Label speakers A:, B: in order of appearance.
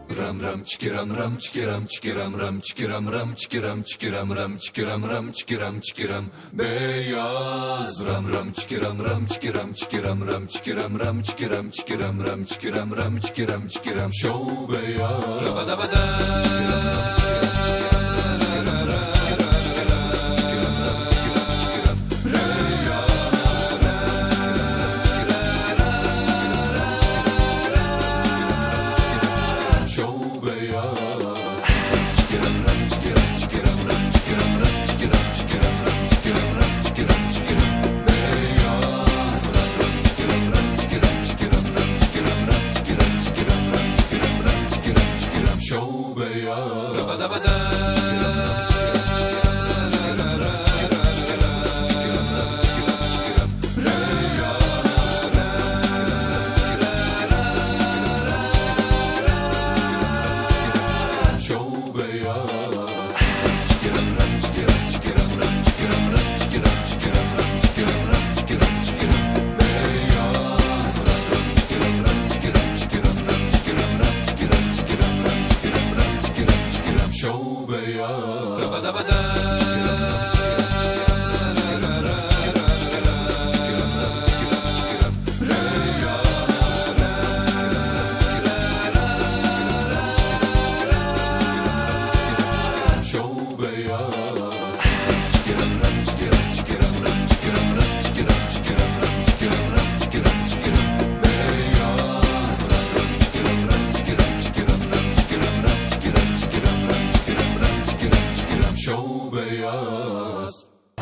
A: Ram ram çikiram ram çikiram çikiram ram çikiram ram çikiram çikiram ram çikiram ram çikiram çikiram beyaz ram ram çikiram ram çikiram çikiram ram çikiram ram çikiram çikiram ram çikiram ram çikiram çikiram şov beyaz rabadabada Show beyaz.